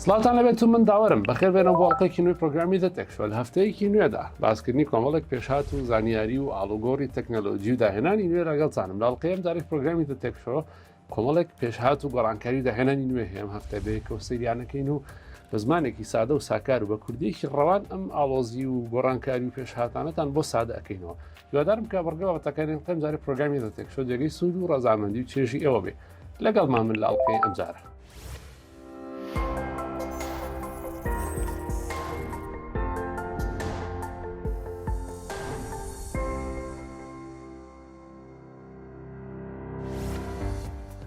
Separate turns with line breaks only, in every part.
سڵاتان لەبێتون من داوەرم بەخێر بێنە بۆ ئەڵلقەیەکی نوێی پرۆگرامی دەتێکشۆ لە هەفتەیەکی نوێدا باسکردنی کۆمەڵێک پێشهات و زانیاری و ئاڵوگۆڕی تەکنەلۆجی و داهێنانی نوێ لەگەڵتانم لە ئەڵلقەیەم دارێک پرۆگرامی دەتێکشۆ کۆمەڵێک پێشهات و گۆڕانکاری داهێنانی نوێ هەیەم هەفتە بەیەکەوە سەیریانەکەین و بە زمانێکی سادە و ساکار و بە کوردیەکی ڕەوان ئەم ئاڵۆزی و گۆڕانکاری و پێشهاتانەتان بۆ سادە ئەەکەینەوە هیوادارم کە بەڕگەڵ بەتەکانین قەم جارێک پرۆگرامی دەتێکشۆ جێگەی سوود و ڕەزامەندی و چێژی ئێوە بێ لەگەڵمان من لە ئەڵلقەی ئەمجارە.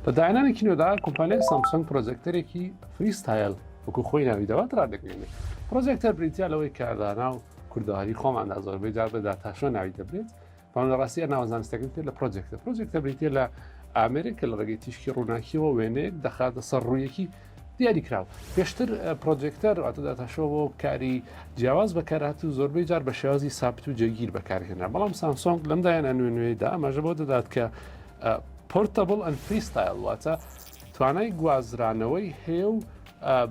لە داهێنانێکی نوێدا کۆمپانیای سامسۆنگ پرۆژێکتەرێکی فریستایل وەکو خۆی ناویدەوە ڕادەگرێنێت. پرۆژێکتەر بریتیا لەوەی کاردانا و کوردەواری خۆماندا زۆربەی جار بە داتاشۆ ناوی دەبرێت بەڵام لە ڕاستی ناوەزانستەکەی لە پرۆژێکتە بریتە لە ئامریکا لە ڕێگەی تیشکی ڕووناکیەوە وێنەیەک دەخاتە سەر ڕوویەکی دیاری کراوە. پێشتر پرۆژێکتەر واتە داتاشۆ بۆ کاری جیاواز بەکارهات و زۆربەی جار بە شێوازی سابت و جێگیر بەکارهێنا بەڵام سامسۆنگ لەم داهێنە نوێنوێیدا ئاماژە بۆ دەدات کە پۆرتەبڵ ئەند فریستایل واتە توانای گوازرانەوەی هەیە و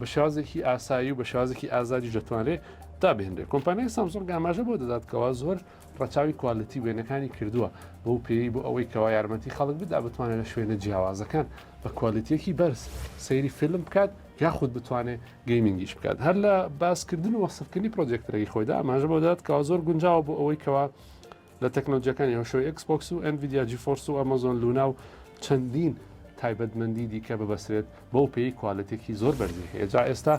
بە شێوازێکی ئاسایی و بە شێوازێکی ئازادی دەتوانێت دابهێنرێت. کۆمپانیای سامسۆنگ ئاماژە بۆ دەدات کەوا زۆر ڕەچاوی کوالیتی وێنەکانی کردووە بۆ پێی بۆ ئەوەی کەوا یارمەتی خەڵک بدا بتوانێت لە شوێنە جیاوازەکان بە کوالیتیەکی بەرز سەیری فیلم بکات یاخود بتوانێت گەیمینگیش بکات. هەر لە باسکردن و وەسفکردنی پرۆژێکتەرەکەی خۆیدا ئاماژە بۆ دەدات کەوا زۆر گونجاوە بۆ ئەوەی کەوا لە تەکنۆلۆژیەکانی هۆشەوەی ئەکسبۆکس و ئەنڤیدیا جیفۆرس و ئەمازۆن لونا و چەندین تایبەتمەندی دیکە ببەسرێت بۆ پێی کوالیتێکی زۆر بەرزی هەیە. جا ئێستا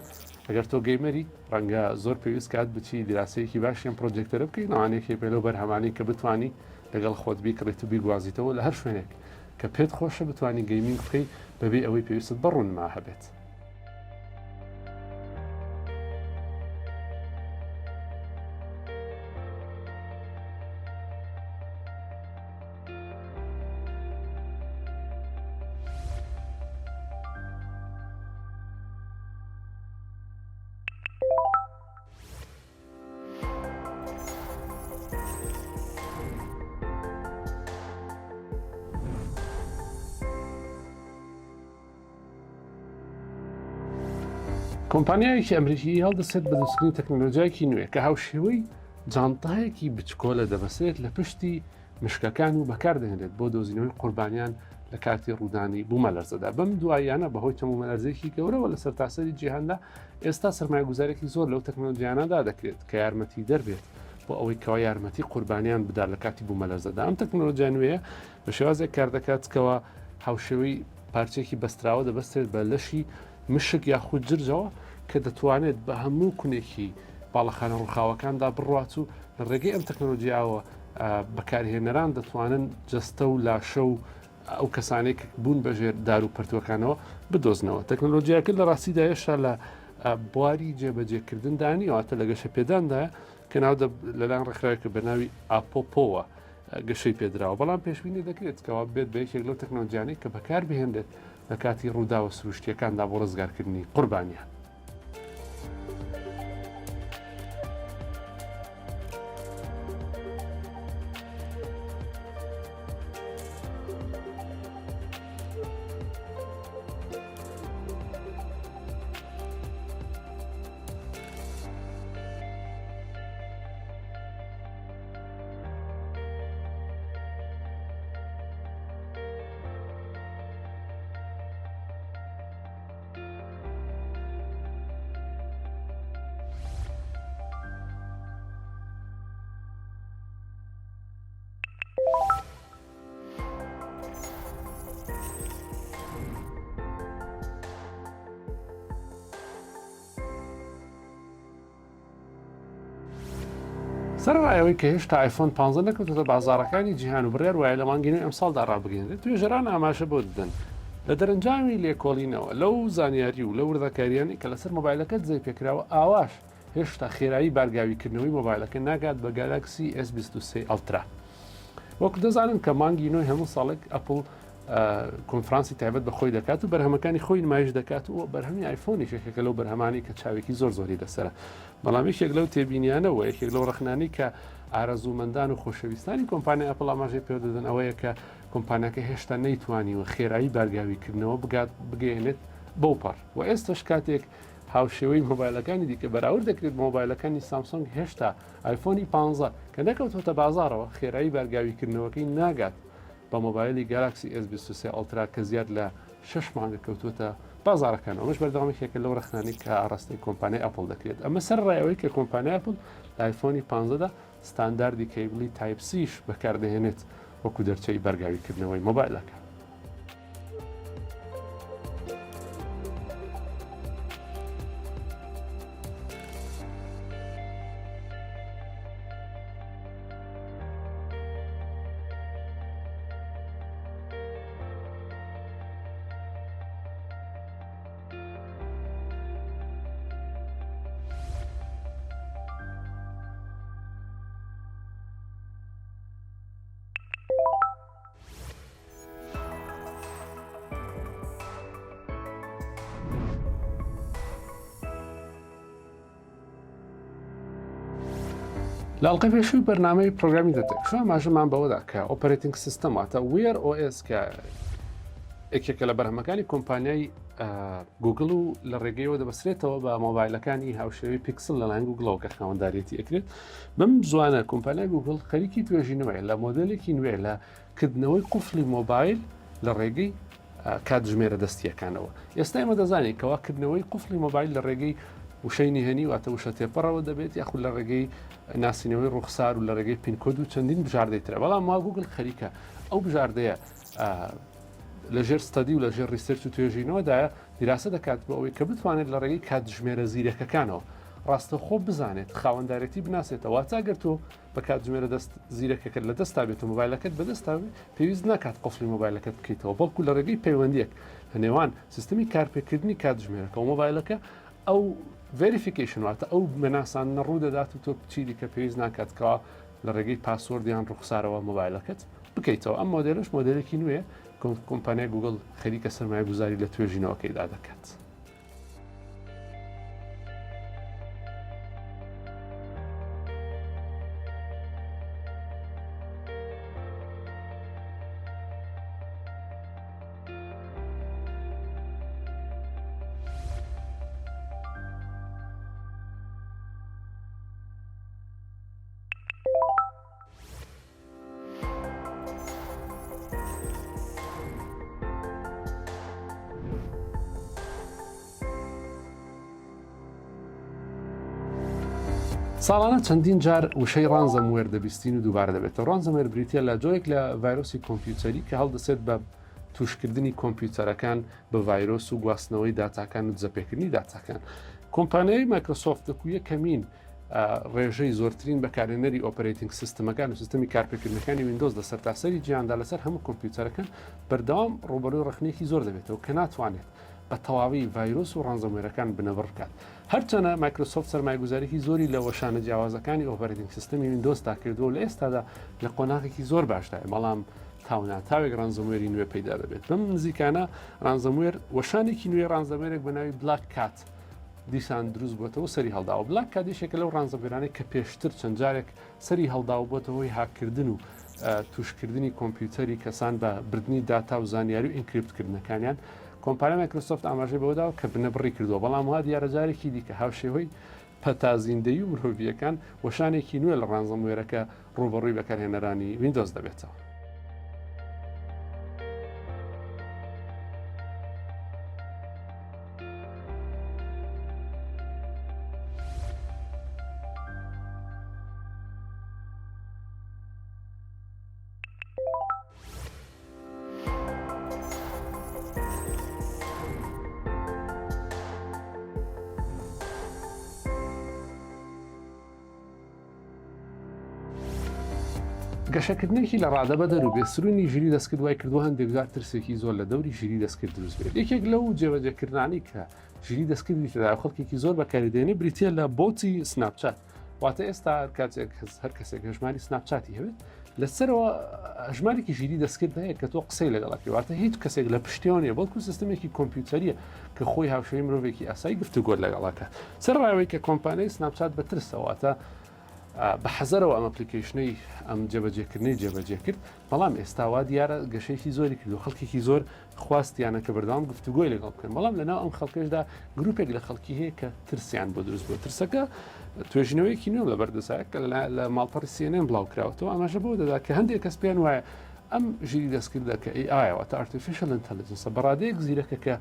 ئەگەر تۆ گەیمەری ڕەنگە زۆر پێویست کات بچی دیراسەیەکی باشیان پرۆژێکتەرە بکەین ناوانێکی پێلۆ بەرهەمانی کە بتانی لەگەڵ خۆت بیکڕێت و بیگوازیتەوە لە هەر شوێنێک کە پێت خۆشە بتانی گەیمینگ بکەیت بەبێ ئەوەی پێویستت بەڕوونما هەبێت. کۆمپانیایەکی ئەمریکی هەڵدەسێت بە دروستکردنی تەکنۆلۆژیایەکی نوێ کە هاوشێوەی جانتایەکی بچکۆلە دەبەسێت لە پشتی مشکەکان و بەکاردەهێنێت بۆ دۆزینەوەی قوربانیان لە کاتی ڕوودانی بوومەلەرزەدا. بەم دواییانە بەهۆی تەمومەلەرزێکی گەورەوە لە سەرتاسەری جیهاندا ئێستا سەرمایه‌گوزاریێکی زۆر لەو تەکنۆلۆژیانەدا دەکرێت کە یارمەتی دەربێت بۆ ئەوەی کەوا یارمەتی قوربانیان بدا لە کاتی بوومەلەرزەدا. ئەم تەکنۆلۆژیا نوێیە بە شێوازێک کار دەکات کەوا هاوشێوەی پارچێکی بەستراوە دەبەستێت بە لەشی مشک یاخود جرجەوە کە دەتوانێت بە هەموو کونێکی باڵەخانە ڕووخاوەکاندا بڕوات و لە ڕێگەی ئەم تەکنۆلۆژیاوە بەکارهێنەران دەتوانن جەستە و لاشە و ئەو کەسانێک بوون بەژێر دار و پەرتوەکانەوە بدۆزنەوە. تەکنۆلۆژیاکە لە ڕاستیدا هێشتا لە بواری جێبەجێکردندانی ئەواتە لە گەشە پێداندا کە ناو لەلایەن ڕێکخراوێکە بە ناوی ئاپۆپۆوە گەشەی پێدراوە بەڵام پێشبینی دەکرێت کەوا بێت بە یەکێک لەو تەکنۆلۆژیانەی کە بەکار بهێنرێت لە کاتی ڕوودا و سروشتیەکاندا بۆ ڕزگارکردنی قوربانیان. سەرڕایەوەی کە هێشتا ئایفۆن 15 نەکەوتە بازاڕەکانی جیهان و بڕێر وایە لە مانگینەوەی ئەمساڵدا ڕابگەێنرێت توێژەران ئاماژە بۆ دەدەن لە دەرەنجامی لێکۆڵینەوە لەو زانیاری و لە وردەکاریانی کە لەسەر مۆبایلەکەت جێ پێکراوە ئاواش هێشتا خێرایی بارگاویکردنەوەی مۆبایلەکە ناگات بە گالاکسی S23 ئەڵترا. وەکو دەزانن کە مانگی نوێی هەموو ساڵێک ئەپڵ کۆنفرانسی تایبەت بە خۆی دەکات و بەرهەمەکانی خۆی نمایش دەکات و بەرهەمی ئایفۆنی شێکەکە لەو بەرهەمانی کە چاوێکی زۆر زۆری لەسرە. بەڵام یەکێک لەو تێبینیانەوە یەکێک لەو ڕخنانی کە ئارەزوومەندان و خۆشەویستانی کۆمپانیای ئەپڵ ئاماژەی پێ دەدەن ئەوەیە کە کۆمپانیاکە هێشتا نەیتوانی و خێرایی بارگاویکردنەوە بگێنێت بەو پەڕ و ئێستش کاتێک هاوشێوەی مۆبایلەکانی دیکە بەراورد دەکرێت مۆبایلەکانی سامسۆنگ هێشتا آیفۆنی 15 کە نەکەوتۆتە بازارەوە خێرایی بەرگاویکردنەوەکەی ناگات بە مۆبایلی گالاکسی S23 ئەڵترا کە زیاد لە 6 مانگە کەوتوتە بازارەکان ئەمەش بەردەوامێکێکە لەو ڕخنانی کە ئاڕاستەی کۆمپانیای ئەپڵ دەکرێت ئەمە سەر ڕایەوەی کە کۆمپانیای ئەپڵ لە آیفۆنی 15دا ستانداردی کەیبلی تایپ سیش بەکاردەهێنێت وەکو دەرچەی بەرگاویکردنەوەی مۆبایلەکە. لاڵقەی پێشووی بەرنامەی پرۆگرامی دەتێک شو ئاماژەمان بەوەدا کە ئۆپەرێتینگ سیستەماتە وێر OS کە یەکێکە لە بەرهەمەکانی کۆمپانیای گوگل و لە ڕێگەیەوە دەبەسرێتەوە بە مۆبایلەکانی هاوشێوەی پیکسل لەلایەن گوگڵەوە کە خاوەنداریەتی ئەکرێت بەم زوانە کۆمپانیای گوگل خەریکی توێژینەوەی لە مۆدلێکی نوێ لە کردنەوەی قوفلی مۆبایل لە ڕێگەی کاتژمێرە دەستیەکانەوە. ئێستا ئێمە دەزانین کەوا کردنەوەی قوفلی مۆبایل لە ڕێگەی وشەی نهێنی واتە وشە تێپەڕەوە دەبێت یاخود لە ڕێگەی ناسینەوەی ڕوخسار و لە ڕێگەی پینکۆد و چەندین بژاردەی ترە بەڵام وا گوگل خەریکە ئەو بژاردەیە لەژێر ستەدی و لەژێر ریسێرچ و توێژینەوەدایە دیراسە دەکات بۆ ئەوەی کە بتوانێت لە ڕێگەی کاتژمێرە زیرەکەکانەوە ڕاستەخۆ بزانێت خاوەندارەتی بناسێتەوە واتاگەر تۆ بە کاتژمێرە دەست زیرەکەکەت لە دەستا بێت و مۆبایلەکەت بەدەستا پێویست ناکات قفلی مۆبایلەکەت بکەیتەوە بەڵکو لە ڕێگەی پەیوەندیەک هەنێوان سیستمی کارپێکردنی کاتژمێرەکە و مۆبایلەکە ئەو ڤێریفیکیشن واتە ئەو مەناسان نەڕوو دەدات و تۆ بچیلی کە پێویست ناکاتکەوە لە ڕێگەی پاسوەردیان ڕوخسارەوە مۆبایلەکەت بکەیتەوە. ئەم مۆدلش مۆدلێکی نوێ کۆمپانیای گوگل خەریکە سەرمایە گوزاری لە توێژینەوەکەیدا دەکات. ساڵانە چەندین جار وشەی ڕانزەموێر دەبیستین و دووبارە دەبێتەوە. ڕانزەموێر بریتە لە جۆیەک لە ڤایرۆسی کۆمپیوتەری کە هەڵدەسێت بە توشکردنی کۆمپیوتەرەکان بە ڤایرۆس و گواستنەوەی داتاکان و دزەپێکردنی داتاکان. کۆمپانیای مایکرۆسۆفت دەکویە کەمین ڕێژەی زۆرترین بەکارهێنەری ئۆپەرێتینگ سیستەمەکان و سیستەمی کارپێکردنەکانی ویندۆز لە سەرتاسەری جیهاندا لەسەر هەموو کۆمپیوتەرەکان بەردەوام ڕوبەرووی ڕخنێکی زۆر دەبێتەوە کە ناتوانێت بە تەواوی ڤایرۆس و ڕانزەموێرەکان بنەبڕ بکات. هەرچەنە مایکرۆسۆفت سەرمایه‌گوزاریی زۆری لە وەشانە جیاوازەکانی ئۆپەرێتینگ سیستەمی ویندۆزدا کردووە و لە ئێستادا لە قۆناغێکی زۆر باشدایە بەڵام تاوناتاوێک ڕانزەموێری نوێ پەیدا دەبێت. بەم نزیکانە ڕانزەموێر وەشانێکی نوێ ڕانزەموێرێک بە ناوی بلاک کات دیسان دروست بووەتەوە سەری هەڵداوە. بلاک کات یەکێکە لەو ڕانزەموێرانەی کە پێشتر چەند جارێک سەری هەڵداوە بۆتەوەی هاکردن و توشکردنی کۆمپیوتەری کەسان بە بردننی داتا و زانیاری و ئینکریپتکردنەکانیان. کۆمپانیای مایکرۆسۆفت ئاماژەی بەوەداوە کە بنەبڕی کردووە بەڵام وا دیارەجارێکی دیکە هاوشێوەی پەتازیندەی و مرۆڤیەکان وەشانێکی نوێ لە ڕانزەموێرەکە ڕوبەڕووی بەکارهێنەرانی ویندۆز دەبێتەوە. گەشەکردنێکی لە ڕادەبە دەرو بێ سروونی ژیری دەستکرد وای کردووە هەندێک جار ترسێکی زۆر لە دەوری ژیری دەستکرد دروست بێت. یەکێک لەو جێبەجێکردانی کە ژیری دەستکردی تێدا خەڵکێکی زۆر بەکاردێنێ بریتە لە بۆتی سناپچات واتە ئێستا هەر کەسێک هەژماری سناپچاتی هەوێت لەسەرەوە هەژمارێکی ژیری دەستکرد هەیە کە تۆ قسەی لەگەڵاکە واتە هیچ کەسێک لە پشتیوانێ بەڵکو سیستمێکی کۆمپیوتەریە کە خۆی هاوشێوەی مرۆڤێکی ئاسایی گفتوگۆ لەگەڵاکە. سەر ڕایەوەی کە کۆمپانیای سناپچات بەترسەوە واتە بە حەزەرەوە ئەم ئەپلیکیشنەی ئەم جێبەجێکردنی جێبەجێ کرد بەڵام ئێستاوا دیارە گەشەیەکی زۆری کردو خەڵکێکی زۆر خواستیانە کە بەردەوام گفتوگۆی لەگەڵ بکەن بەڵام لەناو ئەم خەڵکەشدا گروپێک لە خەڵکی هەیە کە ترسیان بۆ دروست بوو ترسەکە توێژینەوەیکی نوێم لە بەردەسایە کە لە ماڵپەڕی CNN بڵاوکراوەوە ئاماژە بۆ دەدا کە هەندێک کەس پێیان وایە ئەم ژیری دەستکردە کە ئایەوە تا ئارتیفیشەل ئینتەلیجەنس بەڕادەیەک زیرەکە کە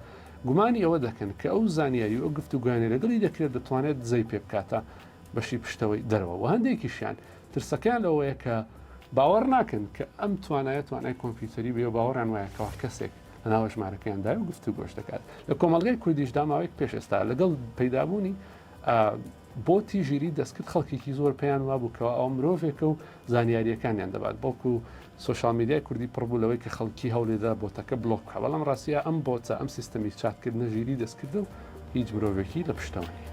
گومانی ئەوە دەکەن کە ئەو زانیاری و ئەو گفتوگویانە لەگەڵی دەکرێت دەتوانێت دزەی پێ بکاتە بەشی پشتەوەی دەرەوە و هەندێکیشیان ترسەکان لەوەیە کە باوەڕ ناکەن کە ئەم توانای کۆمپیوتەری بێ و باوەڕیان وایەکەوە کەسێک لەناو ژمارەکەیاندا و گفتوگۆش دەکات لە کۆمەڵگەی کوردیشدا ماوەیەک پێش ئێستا لەگەڵ پەیدابوونی بۆتی ژیری دەستکرد خەڵکێکی زۆر پێیان وابووکەوە ئەو مرۆڤێکە و زانیاریەکانیان دەبات بەڵکو سوشال میدیای کوردی پڕبوو لەوەی کە خەڵکی هەوڵێدا بۆتەکە بڵۆک بکە بەڵام ڕاستیە ئەم بۆتە ئەم سیستەمی چاتکردنە ژیری دەستکردە و هیچ مرۆڤێکی لە پشتەوە نیە.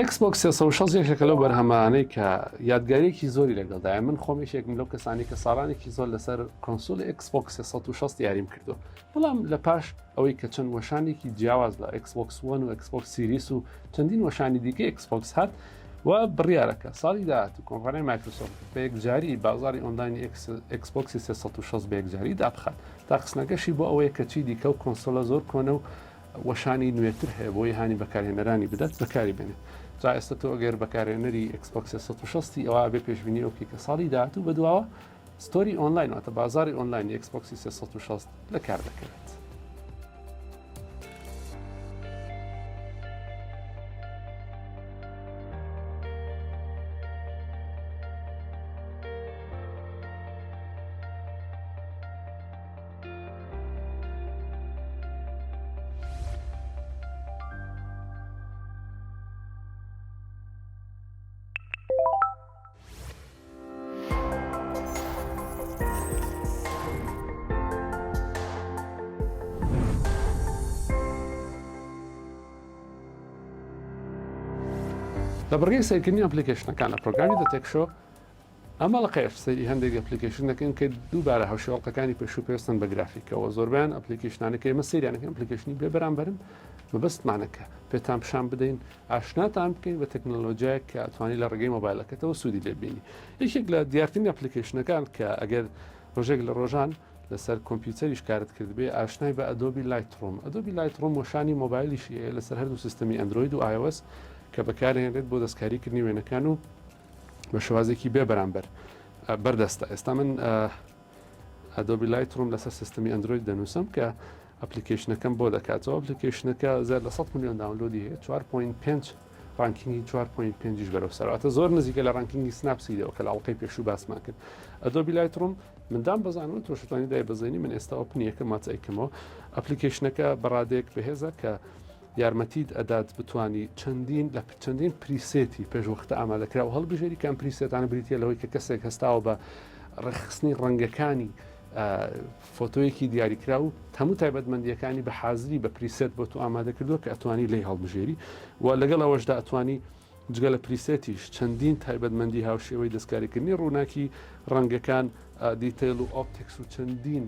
Xbox 360 یەکێکە لەو بەرهەمانەی کە یادگاریەکی زۆری لەگەڵدایە من خۆمیشێکم لەو کەسانی کە ساڵانێکی زۆر لەسەر کۆنسۆل Xbox 360 یاریم کردو بەڵام لە پاش ئەوەی کە چەند وەشانێکی جیاواز لە Xbox One و Xbox Series و چەندین وەشانی دیکە Xbox هات و بڕیارەکە ساڵی داهات و کۆمپانیای مایکرۆسۆفت بە یەکجاری بازاری ئۆنلاینی Xbox 360 بە یەکجاری دابخات تا قسنەکەشی بۆ ئەوەیە کە چی دیکە و کۆنسۆلە زۆر کۆنە و وەشانی نوێتر هەیە بۆی هانی بەکارهێنەرانی بدات بەکاری بێنێت جا ئێستا تۆ ئەگەر بەکارهێنەری Xbox 360 ئەوە بێ پێشبینی ئەوکی کە ساڵی داهات و بەدواوە ستۆری ئۆنلاین واتە بازاری ئۆنلاینی Xbox 360 لە کار دەکەوێت. لە بەرگەی سەیرکردنی ئەپلیکیشنەکان لە پرۆگرامی دەتێکشۆ ئەمە لە قەیف سەیری هەندێک ئەپلیکیشن دەکەن کە دووبارە هەوشێوەڵقەکانی پێشوو پێویستن بە گرافیکەوە زۆربیان ئەپلیکیشنانەکە ئێمە سەیریانەکەن ئەپلیکیشنی بێ بەرامبەرن مەبەستمانەکە پێتان پیشان بدەین ئاشناتان بکەین بە تەکنۆلۆژیایەک کە ئەتوانی لە ڕێگەی مۆبایلەکەتەوە سوودی لێبینی یەکێک لە دیارترین ئەپلیکیشنەکان کە ئەگەر ڕۆژێک لە ڕۆژان لەسەر کۆمپیوتەریش کارت کرد بێ ئاشنای بە ئەدۆبی لایتڕۆم ئەدۆبی لایتڕۆم وەشانی مۆبایلیشی لەسەر هەردوو سیستەمی ئەندروید و iOS کە بەکارهێنرێت بۆ دەستکاریکردنی وێنەکان و بە شێوازێکی بێ بەرامبەر بەردەستە ئێستا من ئەدۆبی لایتڕۆم لەسەر سیستەمی ئەندروید دەنووسم کە ئەپلیکیشنەکەم بۆ دەکاتەوە ئەپلیکیشنەکە زێر لە 100 میلیۆن داونلۆدی هەیە 4.5 ڕانکینگی 4.5 بەرەو سەرەوەتە زۆر نزیکە لە ڕانکینگی سناپسیدەوە کە لە ئەڵلقەی پێشوو باسمان کرد ئەدۆبی لایتڕۆم مندام بەزانم تۆ شتوانی دای بەزێنی من ئێستا ئۆپنیەکە ماچەیکەمەوە ئەپلیکیشنەکە بەڕادەیەک بەهێزە کە یارمەتیت ئەدات بتانی چەندین پریسێتی پێشوەختە ئامادەکرا و هەڵبژێری کەم پریسێتانە بریتە لەوەی کە کەسێک هەستاوە بە ڕێخستنی ڕەنگەکانی فۆتۆیەکی دیاریکرا و هەموو تایبەتمەندیەکانی بە حازری بە پریسێت بۆ تو ئامادە کردووە کە ئەتوانی لی هەڵبژێری و لەگەڵ ئەوەشدا ئەتوانی جگە لە پریسێتیش چەندین تایبەتمەندی هاوشێوەی دەستکاریکردنی ڕووناکی ڕەنگەکان دیتیل و ئۆپتیکس و چەندین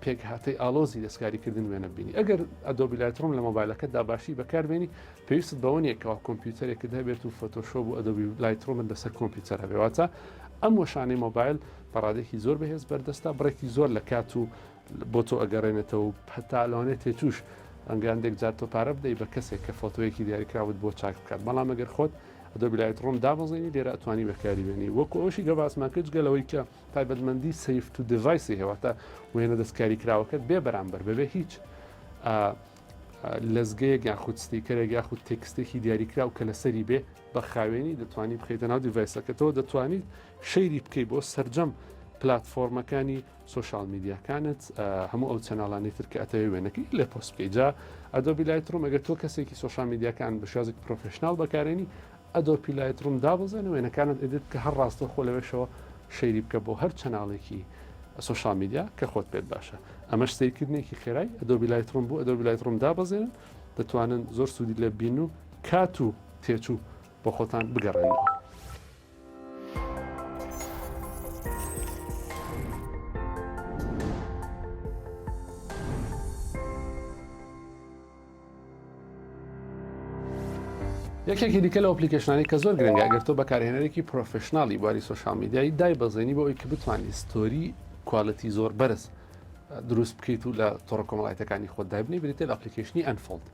پێک هاتەی ئالۆزی دەستکاریکردن وێنە بینی ئەگەر ئەدۆبی لایتڕۆم لە مۆبایلەکەتدا باشی بەکاربێنی پێویست بەوە نیەکەوە کۆمپیوتەرێکت هەبێت و فۆتۆشۆپ و ئەدۆبی لایتڕۆمن لەسەر کۆمپیوتەر هەبێواتە ئەم وەشانەی مۆبایل بەڕادێکی زۆر بەهێز بەردەستا بڕێکی زۆر لە کات و بۆ تۆ ئەگەڕێنێتەوە هەتا لەوانێت تێتوش ئەنگاندێک جار تۆ پارە بدەی بە کەسێک کە فۆتۆیەکی دیاریکراوت بۆ چاک بکات بەڵام ئەگەر خۆت ئەدۆبی لایتڕۆم دابەزێنی لێرە ئەتوانی بەکاری بێنی وەکو ئەوشی گەباسمان کرد گەلەوەی کە تایبەتمەندی سیف تو دیڤایسی هەواتە وێنە دەستکاری کراوەکەت بێ بەرامبەر بەبێ هیچ لەزگەیەک یاخود ستیکەرێک یاخود تێکستێکی دیاریکرا و کە لەسەری بێ بە خاوێنی دەتوانانی بخیتە ناو دیڤایسەکەتەوە دەتوانیت شەیری بکەیت بۆ سەرجەم پلاتفۆرمەکانی سوۆشال میدیاکانت هەموو ئەو چەناڵانی تر کە ئەتەوێ وێنەکەی لێ پۆست بکەیت. جا ئەدۆبی لایتڕۆم ئەگەر تۆ کەسێکی سوۆشال میدیاکان بە شێوازێک پرۆفێشناڵ بەکارێنی ئەدۆبی لایتڕۆم دابەزێنە وێنەکانت ئەدێت کە هەر ڕاستە خۆ لەوێشەوە شەیری بکە بۆ هەر چەناڵێکی سوۆشال میدیا کە خۆت پێت باشە. ئەمەش سیرکردنێکی خێرای ئەدۆبی لایتڕۆم بوو ئەدۆبی لایتڕۆم دابەزێنن دەتوانن زۆر سوودی لە بین و کات و تێچوو بۆ خۆتان بگەڕێنەوە. یەکێکی دیکە لە ئەپلیکیشنانی کە زۆر گرنگە ئەگەر تۆ بەکارهێنەرێکی پرۆفشناڵی بواری سوۆشال میدیایی دایبەزێنی بۆ ئەوەی کە بتوانانی ستۆری کواڵەتی زۆر بەرز دروست بکەیت و لە تۆڕە کۆمەڵایەتەکانی خۆت دایبنی بریتێ لە ئەپلیکیشنی ئەنفۆڵد.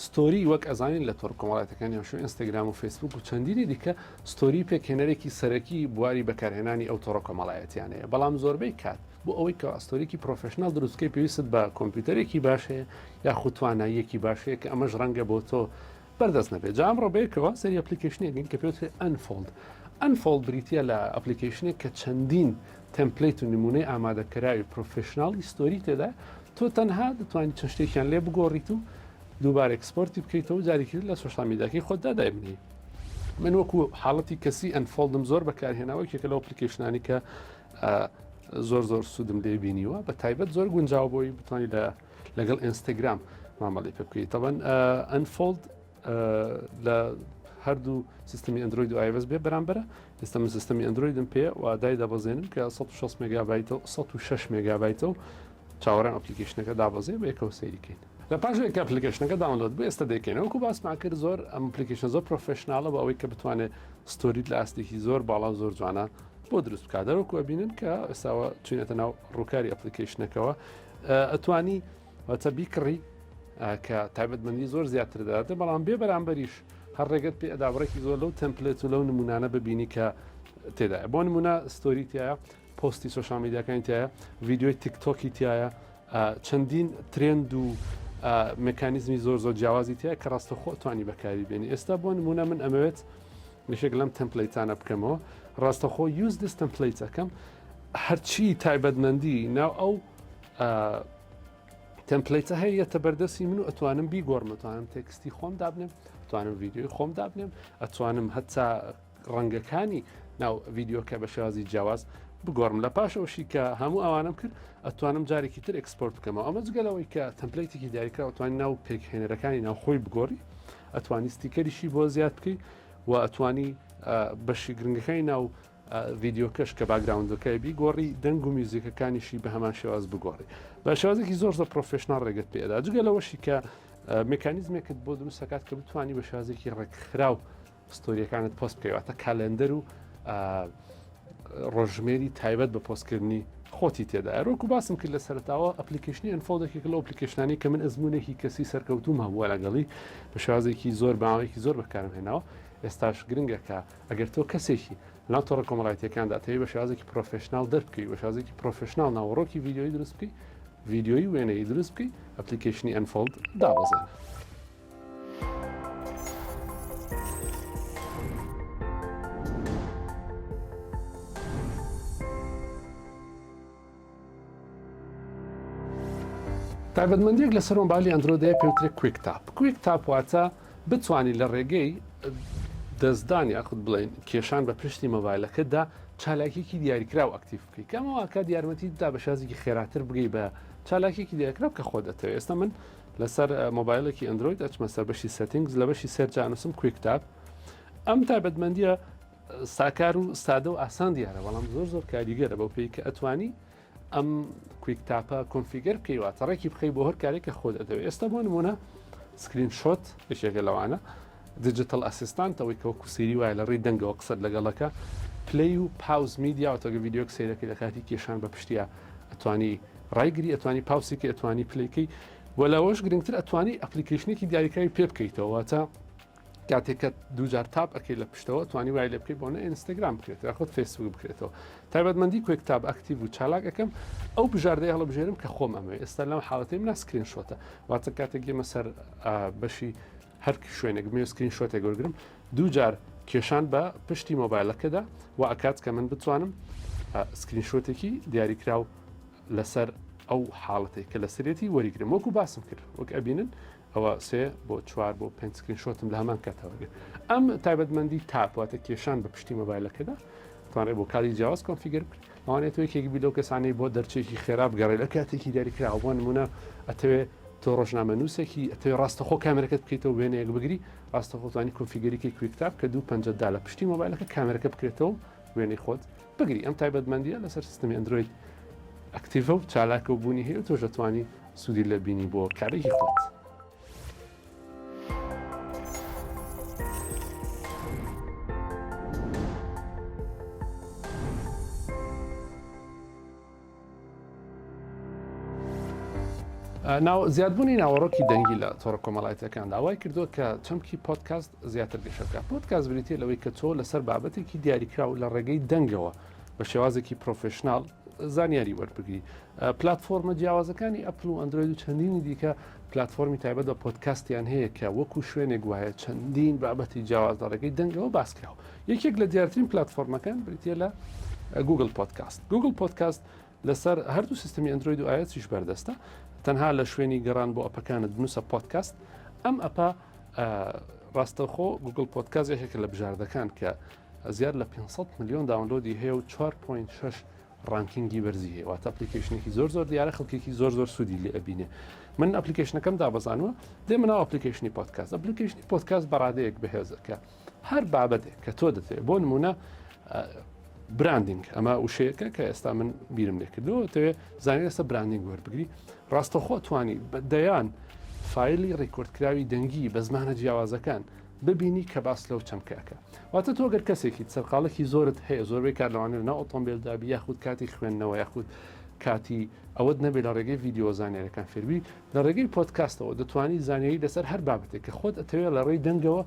ستۆری وەک ئەزانین لە تۆڕە کۆمەڵایەتەکانی هەمشۆ ئینستاگرام و فیسبوک و چەندینی دیکە ستۆری پێکهێنەرێکی سەرەکی بواری بەکارهێنانی ئەو تۆڕە کۆمەڵایەتیانەیە، بەڵام زۆربەی کات بۆ ئەوەی کە ئەستۆریکی پرۆفشنال دروستکەی پێویست بە کۆمپیوتەرێکی باشەیە یاخود تواناییەکی باشەیە کە ئەمەش ڕەنگە بۆ تۆ بەردەست نەبێت. جا ئەمڕۆ بەیەکەوە سەری ئەپلیکیشنێکین کە پێوترێت ئەنفۆڵد. ئەنفۆڵد بریتە لە ئەپلیکیشنێک کە چەندین تمپلیت و نمونەی ئامادەکراوی پرۆفشناڵی ستۆری تێدا تۆ تەنها دەتوانیت چەند شتێکیان لێ بگۆڕیت و دووبارە ئەکسپۆرتی بکەیتەوە جارێکی لە سوۆشال میدیاکەی خۆتدا دایبنی. من وەکو حاڵەتی کەسی ئەنفۆڵدم زۆر بەکارهێناوە یەکێکە لەو ئەپلیکیشنانی کە زۆر سوودم لێ بینیوە بە تایبەت زۆر گونجاو بۆی بتوانانی لەگەڵ ئینستاگرام مامەڵی پێ بکەیت. تەبەن ئەنفۆڵد لە هەردوو سیستمی ئەندروید و iOS بێ بەرامبەرە. ئێستا من سیستمی ئەندرویدم پێ و دای دەبەزێنم کە 106 مێگابایتە 106 مێگابایتە و چاوەڕێن ئەپلیکیشنەکە دابەزێ بە یەکەوە سەیریکەین. لە پاشێک ئەپلیکیشنەکە داونلۆد بوو ئێستا دەکەینەوەکو باسمان کرد زۆر ئەم ئەپلیکیشن زۆر پرۆفشناڵە بە ئەوەی کە بتوانێت ستۆریت لە ئاستێکی زۆر باڵا و زۆر جوانە بۆ دروست بکات. دەرەوەکو ئەبینن کە ئێستاوە چوینەتە ناو ڕووکاری ئەپلیکیشنەکەەوە ئەتوانی واتە بیکڕی کە تایبەتمەندی زۆر زیاتر دەداتێت، بەڵام بێ بەرامبەریش هەر ڕێگەت پێ ئەدابڕێکی زۆر لەو تمپلێت و لەو نمونانە ببینی کە تێدایە. بۆ نمونە ستۆری تایە، پۆستی سوۆشال میدیاکانی تایە، ڤیدیۆی تیکتۆکی تایە، چەندین ترند و مکانیزمی زۆر جیاوازی تایە کە ڕاستەخۆ توانی بەکاری بێنی. ئێستا بۆ نمونە من ئەمەوێت نشێک لەم تمپلیتانە بکەمەوە، ڕاستەخۆ یوز دس تمپلیت ئەەکەم هەرچی تایبەتمەندی ناو ئەو تمپلیتە هەیە تەبەردەستی من و ئەتوانم بیگۆڕم، ئەتوانم تێکستی خۆم دابنێم، ئەتوانم ڤیدیۆی خۆم دابنێم، ئەتوانم هەتا ڕەنگەکانی ناو ڤیدیۆکە بە شێوازی جیاواز بگۆڕم. لە پاشەوەشی کە هەموو ئەوانم کرد ئەتوانم جارێکی تر ئەکسپۆرت بکەمەوە. ئەمە جگەلەوەی کە تمپلیتێکی دیاریکرا ئەتوانی ناو پێکهێنەرەکانی ناوخۆی بگۆڕی، ئەتوانی ستیکەریشی بۆ زیاد بکەی و ئەتوانی بەشی گرنگەکانی ناو ڤیدیۆکەش کە باگراوندەکەی بیگۆڕی، دەنگ و میوزیکەکانیشی بە هەمان شێواز بگۆڕی بە شێوازێکی زۆر پرۆفشنال ڕێگەت پێدا. جگەلەوەشی کە مکانیزمێکت بۆ دروست دەکات کە بتوانی بە شێوازێکی ڕێکخراو ستۆریەکانت پۆست بکەیتە کالندەر و ڕۆژمێری تایبەت بە پۆستکردنی خۆتی تێدا. ڕۆکو باسم کرد لە سەرتاوە ئەپلیکیشنی ئەنفۆڵدێکێک لە ئەپلیکیشنانی کە من ئەزمونێکی کەسی سەرکەوتوم هەبووە لەگەڵی بە شێوازێکی زۆر باوەیەکی زۆر بەکارم هێناوە. ئێستاش گرنگە کە ئەگەر تۆ کەسێکی لەناو تۆڕە کۆمەڵایەتیەکاندا دەتەوێت بە شێوازێکی پرۆفشنال دەربکەی، بە شێوازێکی پرۆفشنال ناوەڕۆکی ڤیدیۆی دروست بکەی، ڤیدیۆی وێنەی دروست بکەی، ئەپلیکیشنی ئەنفۆڵد دابەزێنە. تایبەتمەندیەک لەسەر مۆبایلی ئەندرۆیدەیە پێوترێت کویک تاپ. کویک تاپ واتە بتوانانی لە ڕێگەی دەستدان یاخود بڵێن کێشان بە پشتی مۆبایلەکەتدا چالاکیێکی دیاریکراو ئەکتیڤ بکەیت، کە ئەمەوە کات یارمەتیدا بە شێوازێکی خێراتر بگەی بە چالاکیێکی دیاریکراو کە خۆ دەتەوێت. ئێستا من لەسەر مۆبایلێکی ئەندرۆید ئەچمە سەر بەشی سێتینگز، لە بەشی سێرج ئانووسم کویک تاپ. ئەم تایبەتمەندیە ساکار و سادە و ئاسان دیارە، بەڵام زۆر کاریگەرە بەو پێی کە ئەتوانی ئەم کویک تاپە کۆنفیگەر بکەیتەوە ڕێکی بخەی بۆ هەر کارێک کە خۆ دەتەوێت. ئێستا بۆ نمونە سکرین شۆت یەکێکە لەوانە، دیجیتال ئەسیستانتەوەی کەوەکو سێری وایە لە ڕێی دەنگەوە قسەت لەگەڵەکە، پلی و پاوز میدیا و تەگە ڤیدیۆک سیرەکەی لە کاتی کێشان بە پشتیە ئەتوانی ڕایگری، ئەتوانی پاوسێکی، ئەتوانی پلیکەی، وەلاوەش گرنگتر ئەتوانی ئەپلیکیشنێکی دیاریکراوی پێ بکەیتەوە، واتە کاتێککە دووجار تاپ ئەەکەی لە پشتەوە توانی وای لێ بکەیت بۆنە ئینستاگرام بکرێت یاخود فیسبوک بکرێتەوە تایبەتمەندی کوێ کتاب ئەکتیڤ و چالاک ئەەکەم ئەو بژاردەی هەڵە بژێرم کە خۆم ئەمە ئێستا لەم حاڵەتی منە سکرین شۆتە واتە کاتێک گێمە سەر بەشی هەر شوێنێک مێ سکرین شۆتێک وەرگرم دووجار کێشان بە پشتی مۆبایلەکەدا و ئەکات کە من بتوانم سکرین شۆتێکی دیاریکراو لەسەر ئەو حاڵەتێک کە لە سرێتی وەریگرم وەکو باسم کرد وەک ئەبینن ئەوە 3 بۆ 4 بۆ 5 سکرین شۆتم لە هەمان کاتەوەگرن ئەم تایبەتمەندی تاپواتە کێشان بە پشتی مۆبایلەکەدا توانێت بۆ کاری جیاواز کۆنفیگەر بکرێت ئەوانێت یەکێکی بیلۆ کەسانی بۆ دەرچێکی خێرا بگەڕێت لە کاتێکی دیاریکراوە بۆ نمونە ئەتەوێت تۆ ڕۆژنامە نووسێکی ئەتەوێت ڕاستەخۆ کامێرەکەت بکەیتەوە وێنەیەک بگری ڕاستەخۆ توانی کۆنفیگەریکی کوێکتاب کە 250 لە پشتی مۆبایلەکە کامێرەکە بکرێتەوە وێنەی خۆت بگری ئەم تایبەتمەندیە لەسەر سیستمی ئەندروید ئەکتیڤە و چالاکە و بوونی هەیە تۆش دەتوانی سوودی لە بینی بۆ کارێکی خۆت. زیادبوونی ناوەڕۆکی دەنگی لە تۆڕە کۆمەڵایەتەکان داوای کردووە کە چەمکی پۆدکاست زیاتر گەشەکە پۆدکاست بریتە لەوەی کە تۆ لەسەر بابەتێکی دیاریکراو لە ڕێگەی دەنگەوە بە شێوازێکی پرۆفشنال زانیاری وەربگری پلتفۆرمە جیاوازەکانی ئەپل و ئەندروید و چەندینی دیکە پلتفۆرمی تایبەت بە پۆدکاستیان هەیە کە وەکو شوێنێک وایە چەندین بابەتی جیاواز لە ڕێگەی دەنگەوە باسکراوە یەکێک لە دیارترین پلتفۆرمەکان بریتە لە گوگل پۆدکاست گوگل پۆدکاست لەسەر هەردوو سیستمی ئەندروید و iOS بەردەستە تەنها لە شوێنی گەڕان بۆ ئەپەکانت بنووسە پۆدکاست ئەم ئەپە ڕاستەخۆ گوگل پۆدکاست یەکێکە لە بژاردەکان کە زیاد لە 500 میلیۆن داونلۆدی هەیە و 4.6 ڕانکینگی بەرزی هەیە واتە ئەپلیکیشنێکی زۆر دیارە خەڵکێکی زۆر سوودی لێ ئەبینێ من ئەپلیکیشنەکەم دابەزانوە دێمە ناو ئەپلیکیشنی پۆدکاست ئەپلیکیشنی پۆدکاست بەڕادەیەک بەهێزەکە هەر بابەتێک کە تۆ دەتێت بۆ نمونە براندینگ ئەمە وشەیەکە کە ئێستا من بیرم لێ کردەوە تەوێ زانانی لەسەر براندینگ وەربگری ڕاستەخۆ توانی دەیان فایلی ڕێکۆردکراوی دەنگی بە زمانە جیاوازەکان ببینی کە باس لەو چەمکەکە واتە تۆ گەر کەسێکی سەرقاڵێکی زۆرت هەیە زۆربەی کار لەوانێت ناو ئۆتۆمبیلدابی یاخود کاتی خوێندنەوە یاخود کاتی ئەوەت نەبێت لە ڕێگەی ڤیدیۆ زانیاریەکان فێربی لە ڕێگەی پۆدکاستەوە دەتوانی زانیاری لەسەر هەر بابەتێک کە خۆت ئەتەوێت لە ڕێی دەنگەوە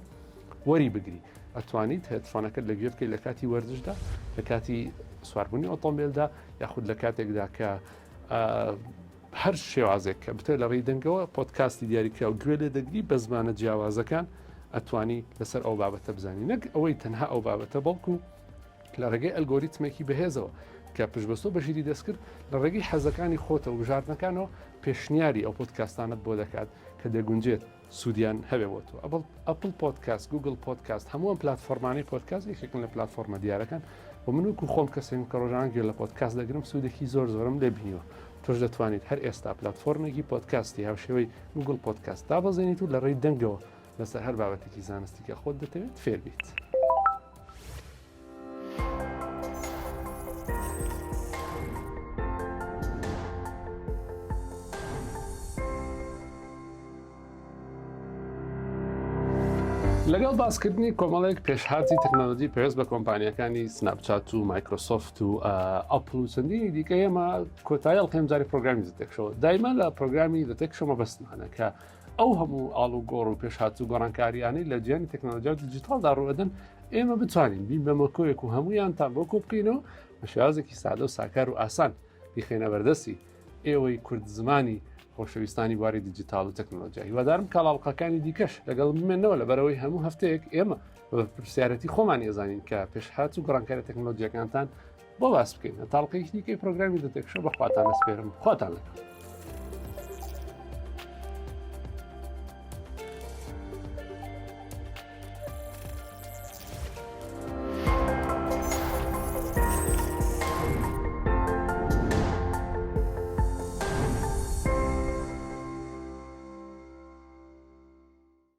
وەری بگری ئەتوانیت هێدفۆنەکەت لەگوێ بکەیت لە کاتی وەرزشدا لە کاتی سواربوونی ئۆتۆمبیلدا یاخود لە کاتێکدا کە هەر شێوازێک کە بتێت لە ڕێی دەنگەوە پۆدکاستی دیاریکرا و گوێ لێ دەگری بە زمانە جیاوازەکان ئەتوانی لەسەر ئەو بابەتە بزانی نەک ئەوەی تەنها ئەو بابەتە بەڵکو لە ڕێگەی ئەلگۆریتمێکی بەهێزەوە کە پشتبەستۆ بەشیری دەستکرد لە ڕێگەی حەزەکانی خۆتە و بژاردنەکانەوە پێشنیاری ئەو پۆدکاستانت بۆ دەکات کە دەگونجێت سوودیان هەبێتەوە ئەپل پۆدکاست گوگل پۆدکاست هەمووان پلتفۆرمانەی پۆدکاست یەکێکن لە پلتفۆرمە دیارەکان و من وەکو خۆم کەسێک کە ڕۆژانە گوێ لە پۆدکاست دەگرم سوودێکی زۆرم لێ بینیوە تۆش دەتوانیت هەر ئێستا پلتفۆرمێکی پۆدکاستی هاوشێوەی گوگل پۆدکاست دابەزێنیت و لە ڕێی دەنگەوە لەسەر هەر بابەتێکی زانستی کە خۆت دەتەوێت فێر بیت. لەگەڵ باسکردنی کۆمەڵێک پێشهاتی تەکنۆلۆژی پێویست بە کۆمپانیەکانی سناپچات و مایکرۆسۆفت و ئەپل و چەندینی دیکە ئێمە کۆتایی هەڵقەیم جاری پرۆگرامی دەتێکشەوە دایما لە پرۆگرامی دەتێکشەوە بەستمانە کە ئەو هەموو ئاڵ و گۆڕ و پێشهات و گۆڕانکاریانەی لە جیانی تەکنۆلۆژیا و دیجیتاڵدا ڕوئەدەن ئێمە بتوانین بین بە مۆکۆیەک و هەموویانتان بۆ کۆ بکەینەوە بە شێوازێکی سادە و ساکار و ئاسان بیخێنە بەردەستی ئێوەی کورد زمانی خۆشەویستانی بواری دیجیتال و تەکنۆلۆژیا هیوادارم کاڵاڵقەکانی دیکەش لەگەڵ بمێنەوە لە بەرەوەی هەموو هەفتەیەک ئێمە بە پرسیارەتی خۆمان ێزانین کە پێشهات و گۆڕانکاری تەکنۆلۆژیەکانتان بۆ باس بکەین تاڵقەیەکی دیکەی پرۆگرامی دەتێکشەوە بەخواتان ئەسپێرم خواتان لەگەڵ